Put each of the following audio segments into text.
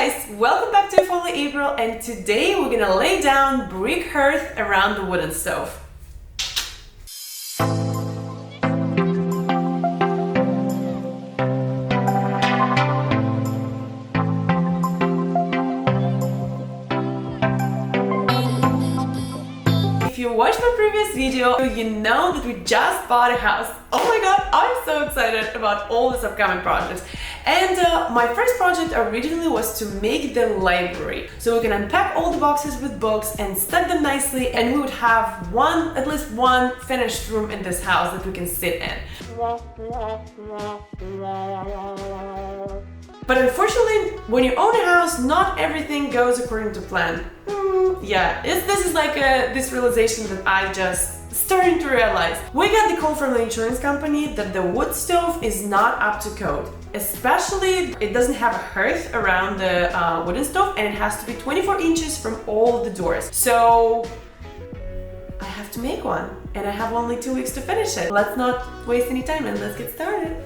guys, welcome back to Follow April, and today we're gonna lay down brick hearth around the wooden stove. If you watched my previous video, you know that we just bought a house. Oh my god, I'm so excited about all these upcoming projects. And my first project originally was to make the library. So we can unpack all the boxes with books and stack them nicely, and we would have at least one finished room in this house that we can sit in. But unfortunately, when you own a house, not everything goes according to plan. This is like this realization that I just starting to realize. We got the call from the insurance company that the wood stove is not up to code. Especially, it doesn't have a hearth around the wooden stove, and it has to be 24 inches from all the doors. So I have to make one, and I have only 2 weeks to finish it. Let's not waste any time and let's get started.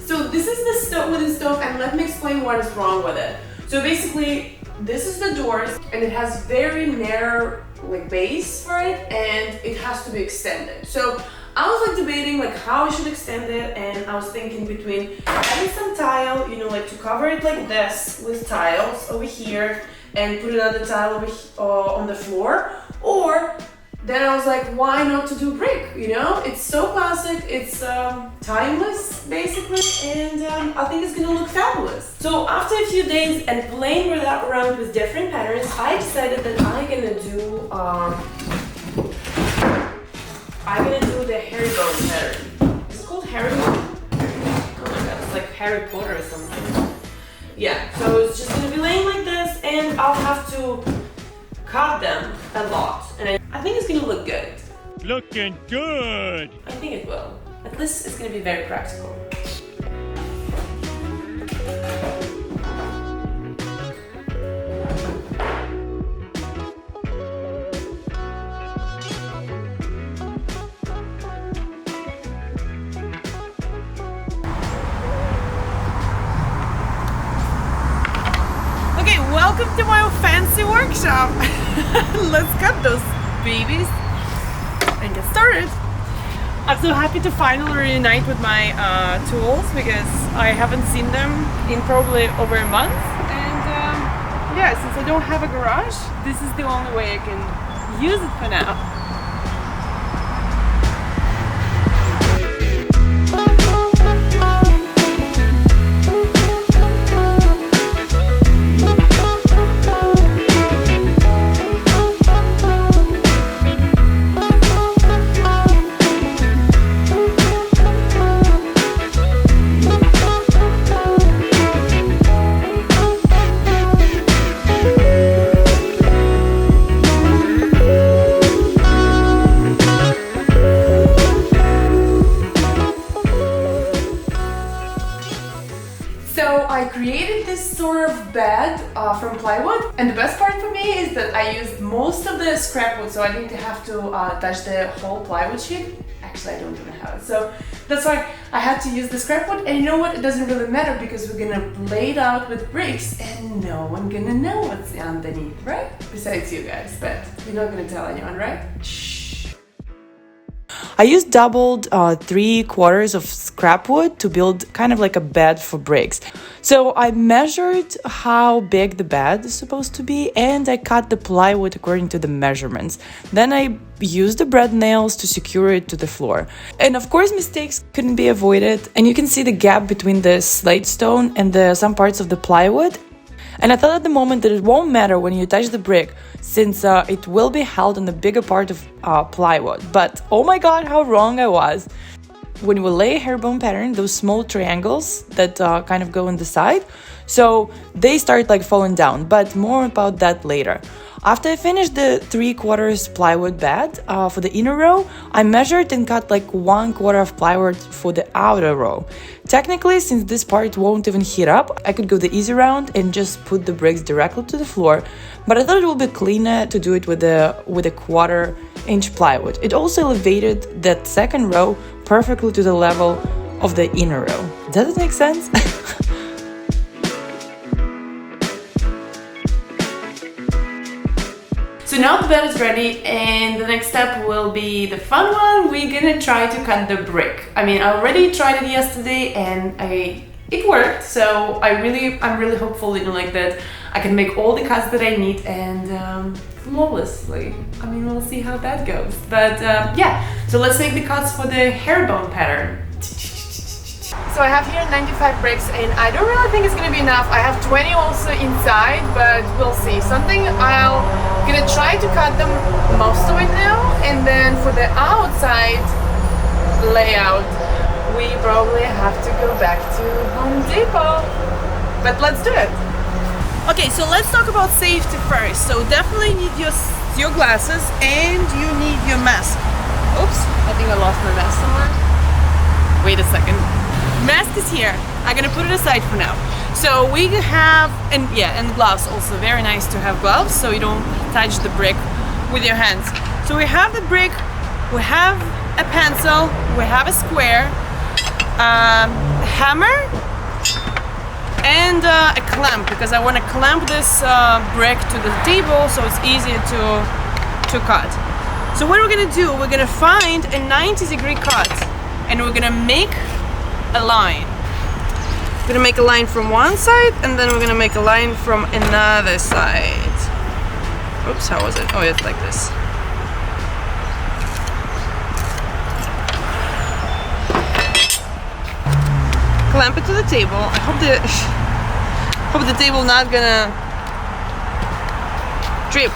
So this is the wooden stove, and let me explain what is wrong with it. So basically, this is the doors, and it has very narrow base for it, and it has to be extended. So I was debating how I should extend it, and I was thinking between adding some tile, to cover it like this with tiles over here and put another tile over on the floor, or then I was like, why not to do brick? It's so classic, it's timeless basically, and I think it's gonna look fabulous. So after a few days and playing around with different patterns, I decided that I'm gonna do the herringbone pattern. Is it called herringbone? Oh my god, it's like Harry Potter or something. Yeah, so it's just gonna be laying like this, and I'll have to cut them a lot, and I think it's gonna look good. Looking good! I think it will. At least it's gonna be very practical. Okay, welcome to my fancy workshop. Let's cut those babies and get started. I'm so happy to finally reunite with my tools, because I haven't seen them in probably over a month, and since I don't have a garage, this is the only way I can use it for now. I created this sort of bed from plywood, and the best part for me is that I used most of the scrap wood, so I didn't have to touch the whole plywood sheet. Actually, I don't even have it, so that's why I had to use the scrap wood. And you know what? It doesn't really matter, because we're gonna lay it out with bricks, and no one gonna know what's underneath, right? Besides you guys, but you're not gonna tell anyone, right? Shh. I used doubled 3/4 of scrap wood to build kind of like a bed for bricks. So I measured how big the bed is supposed to be, and I cut the plywood according to the measurements. Then I used the bread nails to secure it to the floor. And of course, mistakes couldn't be avoided, and you can see the gap between the slate stone and some parts of the plywood. And I thought at the moment that it won't matter when you touch the brick, since it will be held on the bigger part of plywood. But oh my god, how wrong I was. When we lay a herringbone pattern, those small triangles that kind of go on the side, so they start falling down, but more about that later. After I finished the 3/4 plywood bed for the inner row, I measured and cut 1/4 of plywood for the outer row. Technically, since this part won't even heat up, I could go the easy round and just put the bricks directly to the floor, but I thought it would be cleaner to do it with a 1/4-inch plywood. It also elevated that second row perfectly to the level of the inner row. Does it make sense? So now the bed is ready, and the next step will be the fun one. We're gonna try to cut the brick. I mean, I already tried it yesterday and it worked, so I'm really hopeful, you know, like that I can make all the cuts that I need and flawlessly. I mean, we'll see how that goes. But yeah, so let's make the cuts for the herringbone pattern. So I have here 95 bricks, and I don't really think it's gonna be enough. I have 20 also inside, but we'll see. I'll gonna try to cut them most of it now, and then for the outside layout, we probably have to go back to Home Depot. But let's do it. Okay, so let's talk about safety first. So definitely need your glasses, and you need your mask. Oops, I think I lost my mask somewhere. Wait a second. Mask is here. I'm gonna put it aside for now. So we have, and gloves also. Very nice to have gloves so you don't touch the brick with your hands. So we have the brick, we have a pencil, we have a square, a hammer, and a clamp, because I want to clamp this brick to the table so it's easier to cut. So what we're gonna do, we're gonna find a 90-degree cut, and we're gonna make a line. We're gonna make a line from one side, and then we're gonna make a line from another side. Oops, how was it? Oh, it's like this. Clamp it to the table. I hope the table not gonna trip.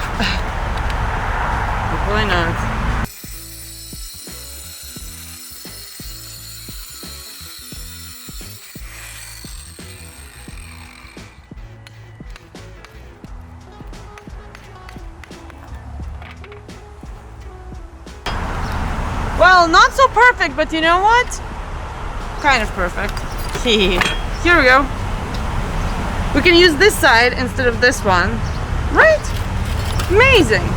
Hopefully not. Well, not so perfect, but you know what? Kind of perfect. Here we go. We can use this side instead of this one. Right? Amazing.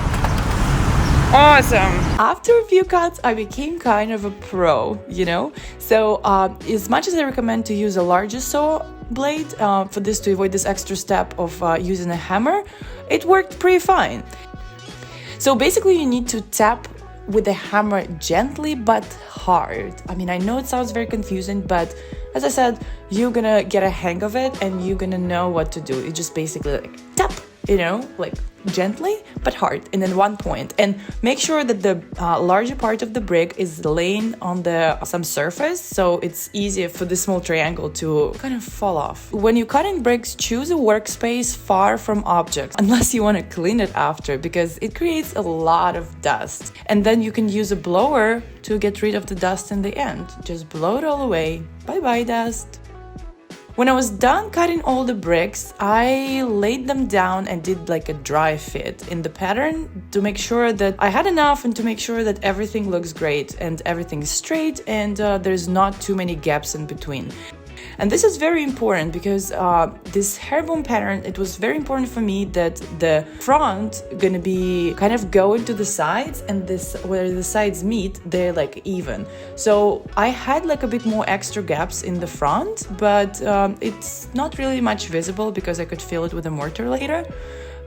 Awesome. After a few cuts, I became kind of a pro, you know? So as much as I recommend to use a larger saw blade for this, to avoid this extra step of using a hammer, it worked pretty fine. So basically you need to tap with the hammer gently but hard. I mean, I know it sounds very confusing, but as I said, you're gonna get a hang of it and you're gonna know what to do. It's just basically like tap, you know, like gently but hard, and then one point. And make sure that the larger part of the brick is laying on some surface, so it's easier for the small triangle to kind of fall off. When you're cutting bricks, choose a workspace far from objects, unless you want to clean it after, because it creates a lot of dust. And then you can use a blower to get rid of the dust in the end. Just blow it all away. Bye-bye, dust. When I was done cutting all the bricks, I laid them down and did like a dry fit in the pattern to make sure that I had enough and to make sure that everything looks great and everything is straight and there's not too many gaps in between. And this is very important because this herringbone pattern, it was very important for me that the front gonna be kind of going to the sides, and this where the sides meet, they're like even. So I had like a bit more extra gaps in the front, but it's not really much visible because I could fill it with a mortar later.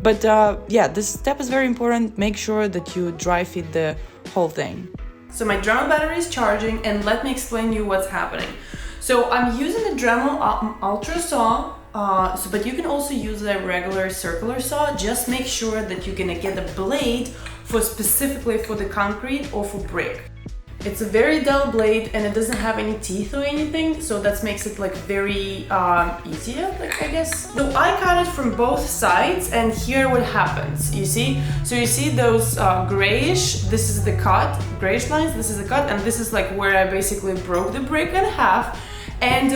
But yeah, this step is very important. Make sure that you dry fit the whole thing. So my Dremel battery is charging, and let me explain you what's happening. So I'm using the Dremel Ultra saw, but you can also use a regular circular saw. Just make sure that you're gonna get a blade for specifically for the concrete or for brick. It's a very dull blade and it doesn't have any teeth or anything, so that makes it like very easier, like, I guess. So I cut it from both sides, and here what happens, you see? So you see those grayish, this is the cut, grayish lines, this is the cut, and this is like where I basically broke the brick in half. And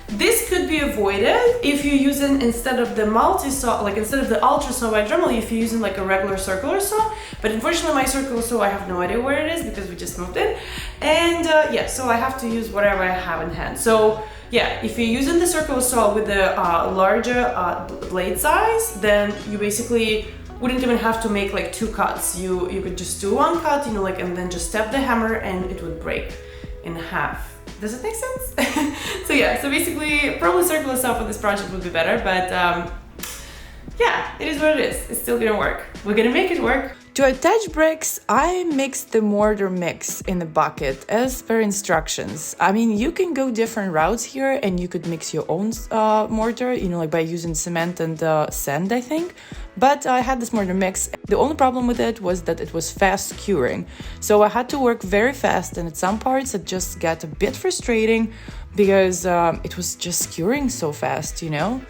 this could be avoided if you're using, instead of the multi-saw, like instead of the ultra saw by Dremel, if you're using like a regular circular saw. But unfortunately my circular saw, I have no idea where it is because we just moved it. And yeah, so I have to use whatever I have in hand. So yeah, if you're using the circular saw with the larger blade size, then you basically wouldn't even have to make like two cuts. You could just do one cut, you know, like, and then just step the hammer and it would break in half. Does it make sense? So yeah, so basically probably circular saw for this project would be better, but yeah, it is what it is. It's still gonna work. We're gonna make it work. To attach bricks, I mixed the mortar mix in a bucket as per instructions. I mean, you can go different routes here and you could mix your own mortar, you know, like by using cement and sand, I think. But I had this mortar mix. The only problem with it was that it was fast curing. So I had to work very fast, and at some parts it just got a bit frustrating because it was just curing so fast, you know?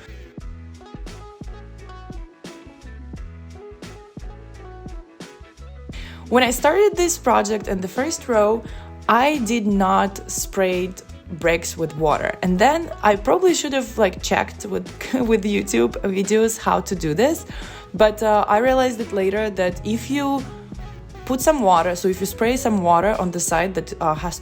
When I started this project in the first row, I did not spray bricks with water, and then I probably should have like checked with with YouTube videos how to do this, but I realized it later that if you put some water, so if you spray some water on the side that has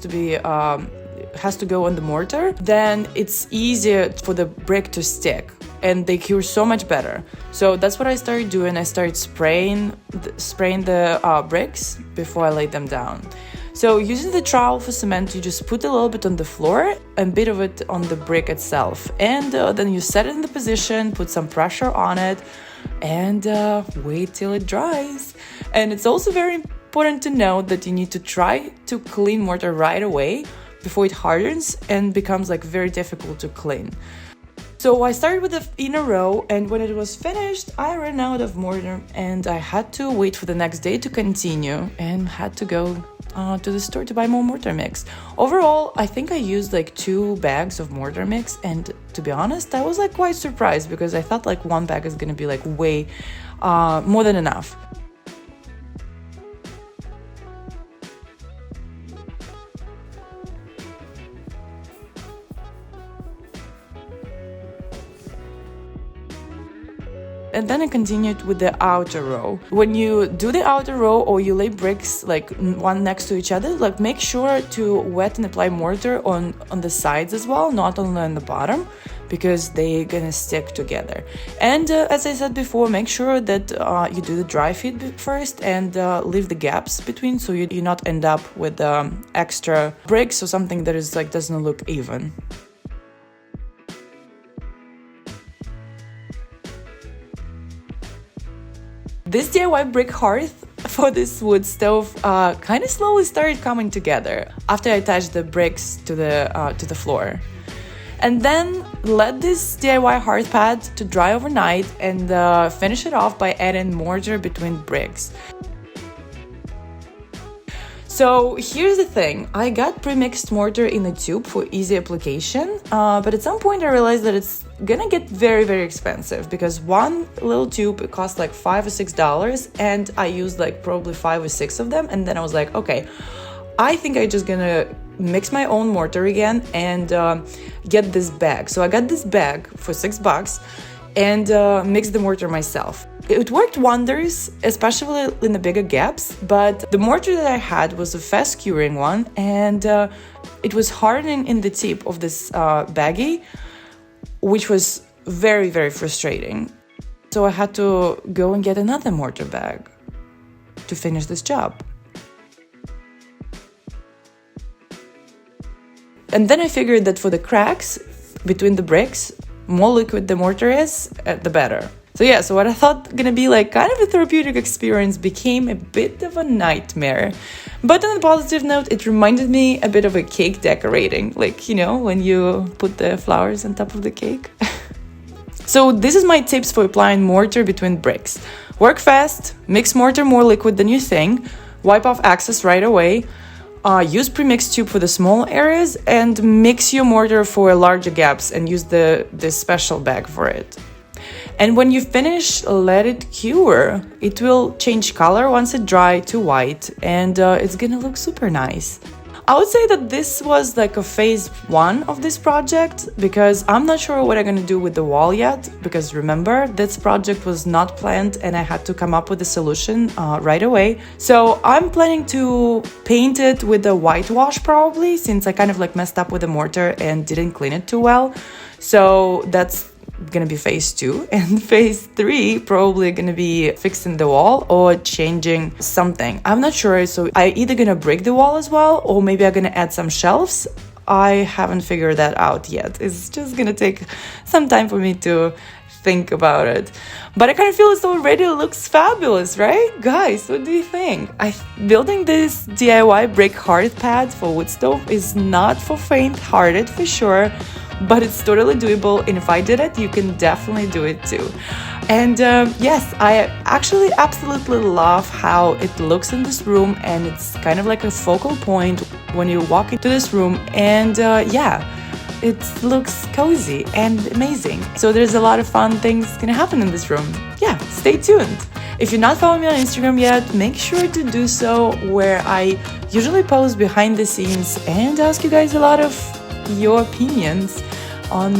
to go on the mortar, then it's easier for the brick to stick and they cure so much better. So that's what I started doing. I started spraying the bricks before I laid them down. So using the trowel for cement, you just put a little bit on the floor and a bit of it on the brick itself, and then you set it in the position, put some pressure on it, and wait till it dries. And it's also very important to know that you need to try to clean mortar right away before it hardens and becomes like very difficult to clean. So I started with the inner row, and when it was finished, I ran out of mortar and I had to wait for the next day to continue and had to go to the store to buy more mortar mix. Overall, I think I used like 2 bags of mortar mix, and to be honest, I was like quite surprised because I thought like 1 bag is gonna be like way more than enough. And then I continued with the outer row. When you do the outer row or you lay bricks like one next to each other, like make sure to wet and apply mortar on the sides as well, not only on the bottom, because they're gonna stick together. And as I said before, make sure that you do the dry feed first and leave the gaps between, so you not end up with extra bricks or something that is like doesn't look even. This DIY brick hearth for this wood stove kind of slowly started coming together after I attached the bricks to the floor. And then let this DIY hearth pad to dry overnight and finish it off by adding mortar between bricks. So here's the thing, I got pre-mixed mortar in a tube for easy application, but at some point I realized that it's gonna get very, very expensive because one little tube, it costs like $5 or $6, and I used like probably 5 or 6 of them, and then I was like, okay, I think I'm just gonna mix my own mortar again and get this bag. So I got this bag for $6 and mixed the mortar myself. It worked wonders, especially in the bigger gaps, but the mortar that I had was a fast curing one, and it was hardening in the tip of this baggie, which was very, very frustrating. So I had to go and get another mortar bag to finish this job. And then I figured that for the cracks between the bricks, more liquid the mortar is, the better. So what I thought gonna be like kind of a therapeutic experience became a bit of a nightmare. But on a positive note, it reminded me a bit of a cake decorating, like, you know, when you put the flowers on top of the cake. So this is my tips for applying mortar between bricks. Work fast, mix mortar more liquid than you think, wipe off excess right away, use pre-mixed tube for the small areas, and mix your mortar for larger gaps and use this special bag for it. And when you finish, let it cure. It will change color once it dries to white, and it's gonna look super nice. I would say that this was like a phase 1 of this project, because I'm not sure what I'm gonna do with the wall yet, because remember, this project was not planned and I had to come up with a solution right away. So I'm planning to paint it with a whitewash probably, since I kind of like messed up with the mortar and didn't clean it too well. So that's gonna be phase 2, and phase 3 probably gonna be fixing the wall or changing something. I'm not sure, so I either gonna break the wall as well, or maybe I'm gonna add some shelves. I haven't figured that out yet. It's just gonna take some time for me to think about it. But I kind of feel as though already it looks fabulous, right? Guys, what do you think? Building this DIY brick hearth pad for wood stove is not for faint-hearted for sure, but it's totally doable, and if I did it, you can definitely do it too. And yes, I actually absolutely love how it looks in this room, and it's kind of like a focal point when you walk into this room, and yeah, it looks cozy and amazing. So there's a lot of fun things gonna happen in this room. Yeah, stay tuned. If you're not following me on Instagram yet, make sure to do so, where I usually post behind the scenes and ask you guys a lot of your opinions on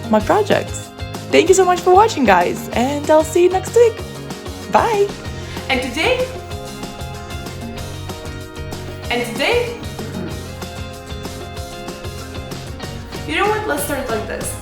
my projects. Thank you so much for watching, guys, and I'll see you next week. Bye! And today, you know what? Let's start like this.